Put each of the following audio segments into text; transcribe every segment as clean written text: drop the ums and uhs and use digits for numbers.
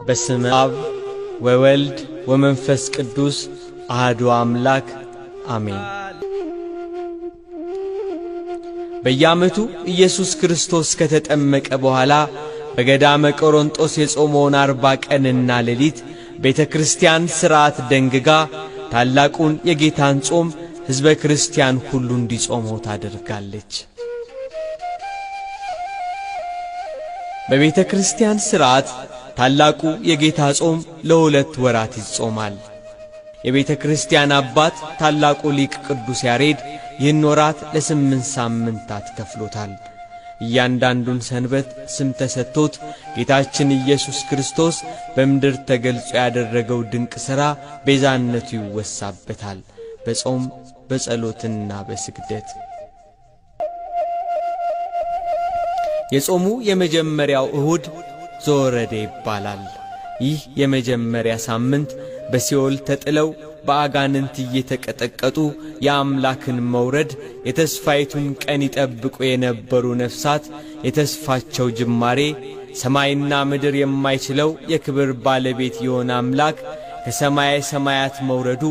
በስመ አብ ወወልድ ወመንፈስ ቅዱስ አሐዱ አምላክ አሜን። በየዓመቱ ኢየሱስ ክርስቶስ ከተጠመቀ በኋላ በገዳመ ቆሮንጦስ የጾመውን 40 ቀንና ሌሊት ቤተ ክርስቲያን ሥርዓት ደንግጋ ታላቁን የጌታን ጾም ሕዝበ ክርስቲያን ሁሉ እንዲጾመው ታደርጋለች። በቤተ ክርስቲያን ሥርዓት ታላቁ የጌታ ጾም ለ2 ወራት ይጾማል። የቤተ ክርስቲያን አባት ታላቁ ሊቅ ቅዱስ ያሬድ ይህን ወራት ለ8 ሳምንታት ከፍሎታል። እያንዳንዱን ሰንበት ስም ተሰጥቶት ጌታችን ኢየሱስ ክርስቶስ በምድር ተገልጾ ያደረገው ድንቅ ሥራ ቤዛነቱ ይወሳበታል፣ በጾም በጸሎትና በስግደት። የጾሙ የመጀመሪያው እሁድ ዘወረደ ይባላል። ይህ የመጀመሪያ ሳምንት በሲኦል ተጥለው በአጋንንት እየተቀጠቀጡ የአምላክን መውረድ የተስፋይቱን ቀን ይጠብቁ የነበሩ ነፍሳት የተስፋቸው ጅማሬ ሰማይና ምድር የማይችለው የክብር ባለቤት የሆነ አምላክ ከሰማየ ሰማያት መውረዱ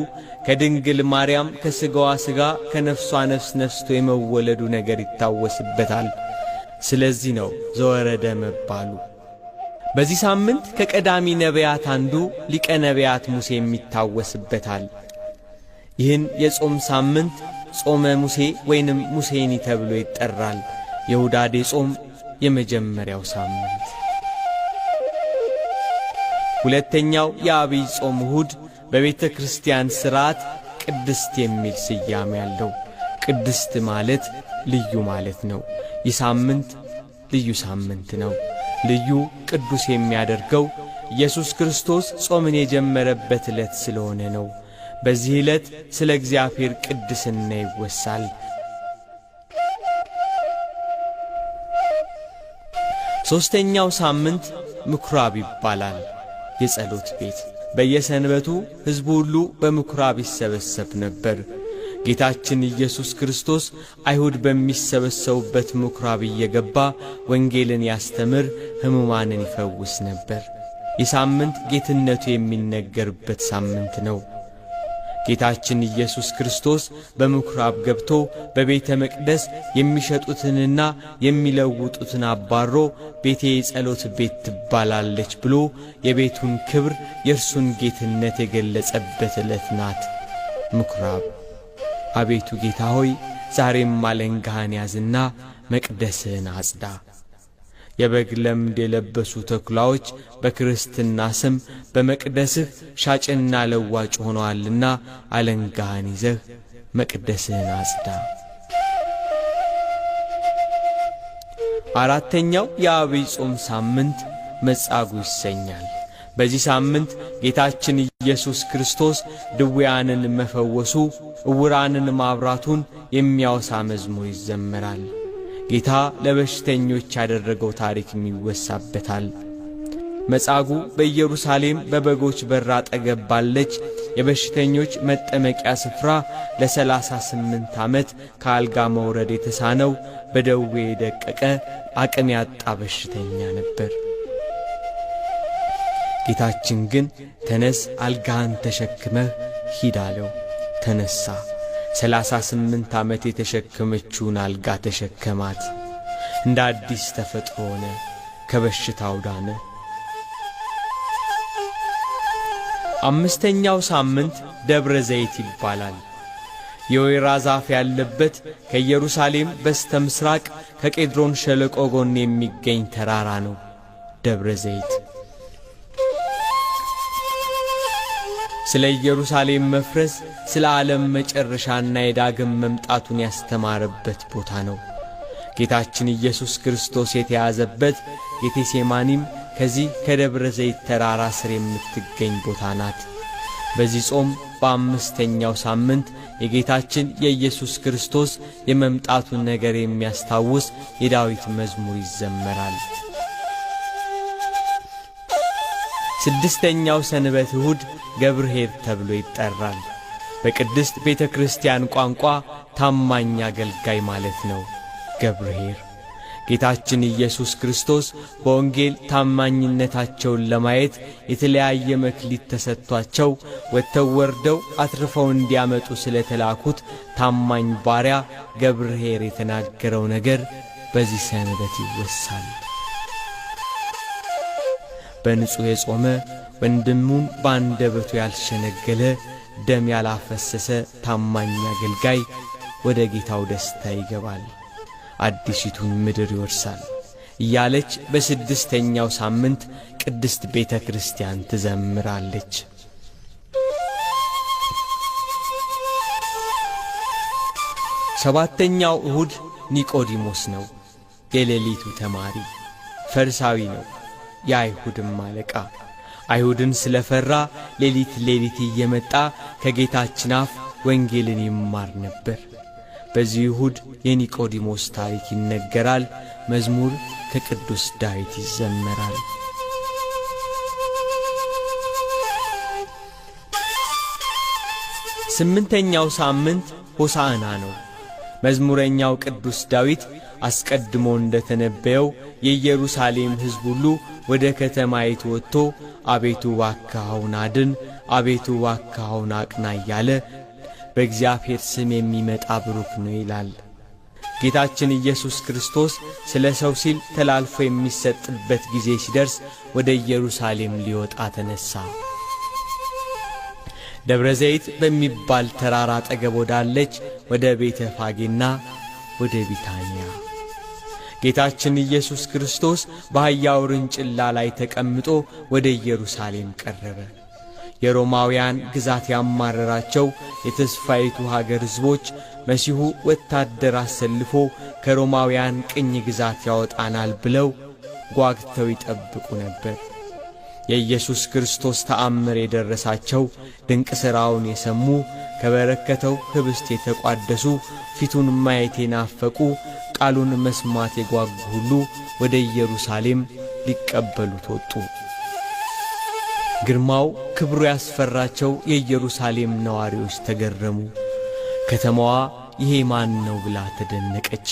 ከድንግል ማርያም ከሥጋዋ ሥጋ ከነፍሷ ነፍስ ነስቶ የመወለዱ ነገር ይታወስበታል። ስለዚህ ነው ዘወረደ መባሉ። በዚህ ሳምንት ከቀዳሚ ነቢያት አንዱ ሊቀ ነቢያት ሙሴ የሚታወስበታል። ይህን የጾም ሳምንት ጾመ ሙሴ ወይንም ሙሴኒ ተብሎ ይጠራል። የሁዳዴ ጾም የመጀመሪያው ሳምንት። ሁለተኛው የአብይ ጾም እሁድ በቤተ ክርስቲያን ሥርዓት ቅድስት የሚል ስያሜ ያለው። ቅድስት ማለት ልዩ ማለት ነው። ይህ ሳምንት ልዩ ሳምንት ነው። ልዩ ቅዱስ የሚያደርገው ኢየሱስ ክርስቶስ ጾምን የጀመረበት ዕለት ስለሆነ ነው። በዚህ ዕለት ስለ እግዚአብሔር ቅድስና ይወሳል። ሦስተኛው ሳምንት ምኵራብ ይባላል። የጸሎት ቤት። በየሰንበቱ ሕዝቡ ሁሉ በምኵራብ ይሰበሰብ ነበር። ጌታችን ኢየሱስ ክርስቶስ አይሁድ በሚሰበሰቡበት ምኵራብ እየገባ ወንጌልን ያስተምር፣ ሕሙማንን ይፈውስ ነበር። ይህ ሳምንት ጌትነቱ የሚነገርበት ሳምንት ነው። ጌታችን ኢየሱስ ክርስቶስ በምኵራብ ገብቶ በቤተ መቅደስ የሚሸጡትንና የሚለውጡትን አባሮ ቤቴ የጸሎት ቤት ትባላለች ብሎ የቤቱን ክብር የእርሱን ጌትነት የገለጸበት ዕለት ናት ምኵራብ። አቤቱ ጌታ ሆይ ዛሬም አለንጋህን ያዝና መቅደስህን አጽዳ። የበግ ለምድ የለበሱ ተኩላዎች በክርስትና ስም በመቅደስህ ሻጭና ለዋጭ ሆነዋልና አለንጋህን ይዘህ መቅደስህን አጽዳ። አራተኛው የአብይ ጾም ሳምንት መጻጉዕ ይሰኛል። በዚህ ሳምንት ጌታችን ኢየሱስ ክርስቶስ ድውያንን መፈወሱ፣ ዕውራንን ማብራቱን የሚያወሳ መዝሙር ይዘመራል። ጌታ ለበሽተኞች ያደረገው ታሪክም ይወሳበታል። መጻጉዕ በኢየሩሳሌም በበጎች በር አጠገብ ባለች የበሽተኞች መጠመቂያ ስፍራ ለ38 ዓመት ከአልጋ መውረድ የተሳነው በደዌ የደቀቀ አቅም ያጣ በሽተኛ ነበር። ጌታችን ግን ተነስ፣ አልጋህን ተሸክመህ ሂድ አለው። ተነሣ። 38 ዓመት የተሸከመችውን አልጋ ተሸከማት። እንደ አዲስ ተፈጥሮ ሆነ፣ ከበሽታው ዳነ። አምስተኛው ሳምንት ደብረ ዘይት ይባላል። የወይራ ዛፍ ያለበት ከኢየሩሳሌም በስተ ምሥራቅ ከቄድሮን ሸለቆ ጎን የሚገኝ ተራራ ነው ደብረ ዘይት። ስለ ኢየሩሳሌም መፍረስ፣ ስለ ዓለም መጨረሻና የዳግም መምጣቱን ያስተማረበት ቦታ ነው። ጌታችን ኢየሱስ ክርስቶስ የተያዘበት ጌቴሴማኒም ከዚህ ከደብረ ዘይት ተራራ ስር የምትገኝ ቦታ ናት። በዚህ ጾም በአምስተኛው ሳምንት የጌታችን የኢየሱስ ክርስቶስ የመምጣቱን ነገር የሚያስታውስ የዳዊት መዝሙር ይዘመራል። ስድስተኛው ሰንበት እሁድ ገብርኄር ተብሎ ይጠራል። በቅድስት ቤተ ክርስቲያን ቋንቋ ታማኝ አገልጋይ ማለት ነው ገብርኄር። ጌታችን ኢየሱስ ክርስቶስ በወንጌል ታማኝነታቸውን ለማየት የተለያየ መክሊት ተሰጥቷቸው ወጥተው ወርደው አትርፈው እንዲያመጡ ስለተላኩት ታማኝ ባሪያ ገብርኄር የተናገረው ነገር በዚህ ሰንበት ይወሳል። በንጹሕ የጾመ ወንድሙን በአንደበቱ ያልሸነገለ ደም ያላፈሰሰ ታማኝ አገልጋይ ወደ ጌታው ደስታ ይገባል፣ አዲሲቱን ምድር ይወርሳል እያለች በስድስተኛው ሳምንት ቅድስት ቤተ ክርስቲያን ትዘምራለች። ሰባተኛው እሁድ ኒቆዲሞስ ነው። የሌሊቱ ተማሪ ፈሪሳዊ ነው፣ የአይሁድም አለቃ። አይሁድን ስለፈራ ሌሊት እየመጣ ከጌታችን አፍ ወንጌልን ይማር ነበር። በዚህ እሁድ የኒቆዲሞስ ታሪክ ይነገራል። መዝሙር ከቅዱስ ዳዊት ይዘመራል። ስምንተኛው ሳምንት ሆሳዕና ነው። መዝሙረኛው ቅዱስ ዳዊት አስቀድሞ እንደተነበየው የኢየሩሳሌም ሕዝብ ሁሉ ወደ ከተማይቱ ወጥቶ አቤቱ እባክህ አድን፣ አቤቱ እባክህ አቅና እያለ በእግዚአብሔር ስም የሚመጣ ብሩክ ነው ይላል። ጌታችን ኢየሱስ ክርስቶስ ስለ ሰው ሲል ተላልፎ የሚሰጥበት ጊዜ ሲደርስ ወደ ኢየሩሳሌም ሊወጣ ተነሣ። ደብረ ዘይት በሚባል ተራራ አጠገብ ወዳለች ወደ ቤተ ፋጌና ወደ ቢታንያ ጌታችን ኢየሱስ ክርስቶስ በአህያ ውርንጭላ ላይ ተቀምጦ ወደ ኢየሩሳሌም ቀረበ። የሮማውያን ግዛት ያማረራቸው የተስፋይቱ ሀገር ሕዝቦች መሲሁ ወታደር አሰልፎ ከሮማውያን ቅኝ ግዛት ያወጣናል ብለው ጓግተው ይጠብቁ ነበር። የኢየሱስ ክርስቶስ ተአምር የደረሳቸው ድንቅ ሥራውን የሰሙ ከበረከተው ኅብስት የተቋደሱ ፊቱን ማየት የናፈቁ ቃሉን መስማት የጓጉ ሁሉ ወደ ኢየሩሳሌም ሊቀበሉት ወጡ። ግርማው ክብሩ ያስፈራቸው የኢየሩሳሌም ነዋሪዎች ተገረሙ። ከተማዋ ይሄ ማን ነው ብላ ተደነቀች።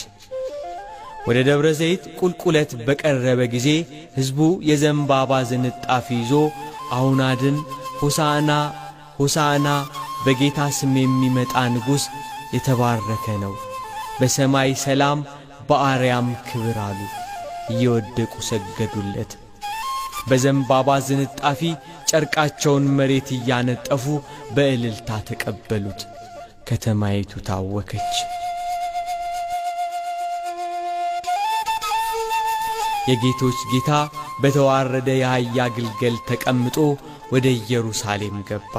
ወደ ደብረ ዘይት ቁልቁለት በቀረበ ጊዜ ሕዝቡ የዘንባባ ዝንጣፊ ይዞ አሁን አድን፣ ሆሳዕና ሆሳዕና፣ በጌታ ስም የሚመጣ ንጉሥ የተባረከ ነው፣ በሰማይ ሰላም በአርያም ክብር አሉ። እየወደቁ ሰገዱለት። በዘንባባ ዝንጣፊ ጨርቃቸውን መሬት እያነጠፉ በእልልታ ተቀበሉት። ከተማይቱ ታወከች። የጌቶች ጌታ በተዋረደ የአህያ ግልገል ተቀምጦ ወደ ኢየሩሳሌም ገባ።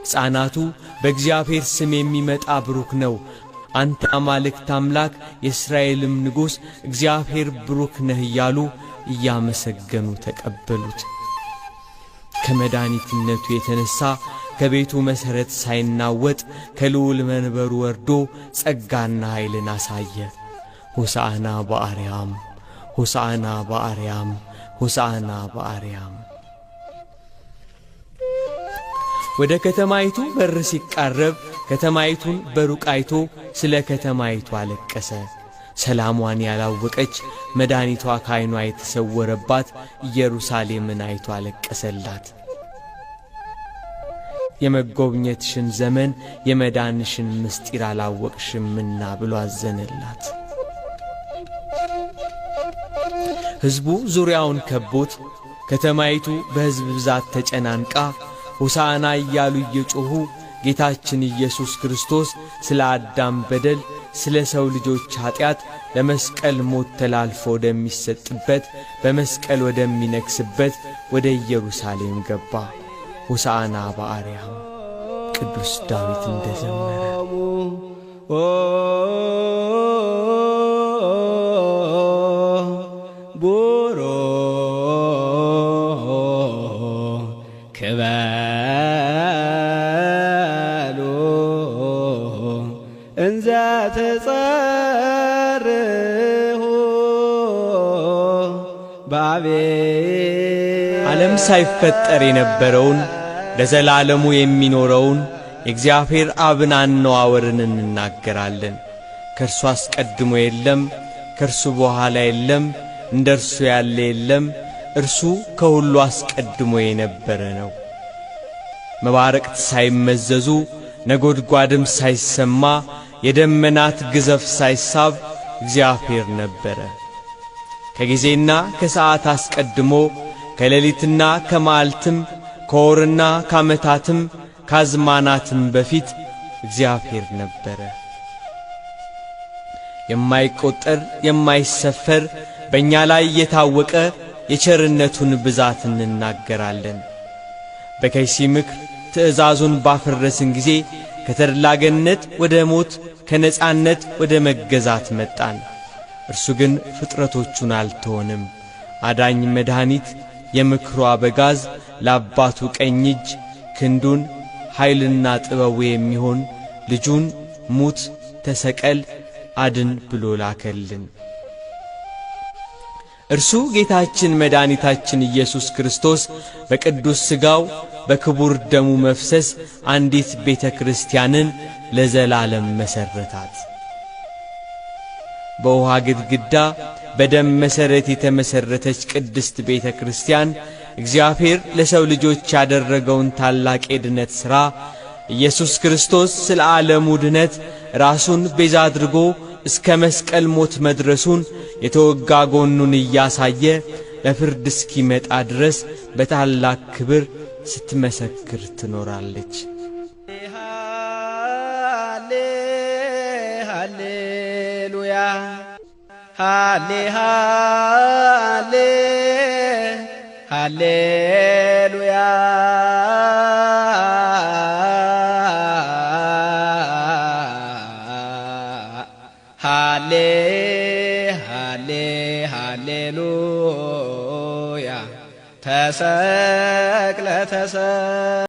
ሕፃናቱ በእግዚአብሔር ስም የሚመጣ ብሩክ ነው፣ አንተ አማልክት አምላክ የእስራኤልም ንጉሥ እግዚአብሔር ብሩክ ነህ እያሉ እያመሰገኑ ተቀበሉት። ከመድኃኒትነቱ የተነሣ ከቤቱ መሠረት ሳይናወጥ ከልዑል መንበሩ ወርዶ ጸጋና ኃይልን አሳየ። ሆሳዕና በአርያም ሆሳዕና በአርያም ሆሳዕና በአርያም። ወደ ከተማይቱ በር ሲቃረብ ከተማይቱን በሩቅ አይቶ ስለ ከተማይቱ አለቀሰ። ሰላሟን ያላወቀች መድኃኒቷ ከዓይኗ የተሰወረባት ኢየሩሳሌምን አይቶ አለቀሰላት። የመጎብኘትሽን ዘመን የመዳንሽን ምስጢር አላወቅሽምና ብሎ አዘነላት። ሕዝቡ ዙሪያውን ከቦት ከተማይቱ በሕዝብ ብዛት ተጨናንቃ ሆሳዕና እያሉ እየጮኹ ጌታችን ኢየሱስ ክርስቶስ ስለ አዳም በደል ስለ ሰው ልጆች ኀጢአት ለመስቀል ሞት ተላልፎ ወደሚሰጥበት በመስቀል ወደሚነግሥበት ወደ ኢየሩሳሌም ገባ። ሆሳዕና በአርያም ቅዱስ ዳዊት እንደዘመረ ቡሮ ክበሉ እንዘ ትጸርሁ ባቤ ዓለም ሳይፈጠር የነበረውን ለዘላለሙ የሚኖረውን የእግዚአብሔር አብን አነዋወርን እንናገራለን። ከእርሱ አስቀድሞ የለም፣ ከእርሱ በኋላ የለም፣ እንደ እርሱ ያለ የለም። እርሱ ከሁሉ አስቀድሞ የነበረ ነው። መባረቅት ሳይመዘዙ ነጎድጓድም ሳይሰማ የደመናት ግዘፍ ሳይሳብ እግዚአብሔር ነበረ። ከጊዜና ከሰዓት አስቀድሞ ከሌሊትና ከመዓልትም ከወርና ከዓመታትም ከአዝማናትም በፊት እግዚአብሔር ነበረ። የማይቆጠር የማይሰፈር በእኛ ላይ የታወቀ የቸርነቱን ብዛት እንናገራለን። በከይሲ ምክር ትእዛዙን ባፈረስን ጊዜ ከተድላ ገነት ወደ ሞት ከነጻነት ወደ መገዛት መጣን። እርሱ ግን ፍጥረቶቹን አልተወንም። አዳኝ መድኃኒት የምክሩ አበጋዝ ለአባቱ ቀኝ እጅ ክንዱን ኃይልና ጥበቡ የሚሆን ልጁን ሙት ተሰቀል አድን ብሎ ላከልን። እርሱ ጌታችን መድኃኒታችን ኢየሱስ ክርስቶስ በቅዱስ ሥጋው በክቡር ደሙ መፍሰስ አንዲት ቤተ ክርስቲያንን ለዘላለም መሠረታት። በውሃ ግድግዳ በደም መሠረት የተመሠረተች ቅድስት ቤተ ክርስቲያን እግዚአብሔር ለሰው ልጆች ያደረገውን ታላቅ የድነት ሥራ ኢየሱስ ክርስቶስ ስለ ዓለሙ ድነት ራሱን ቤዛ አድርጎ እስከ መስቀል ሞት መድረሱን የተወጋ ጎኑን እያሳየ ለፍርድ እስኪመጣ ድረስ በታላቅ ክብር ስትመሰክር ትኖራለች። ሃሌሉያ ሃሌሉያ ሃሌሉያ ተሰቅለ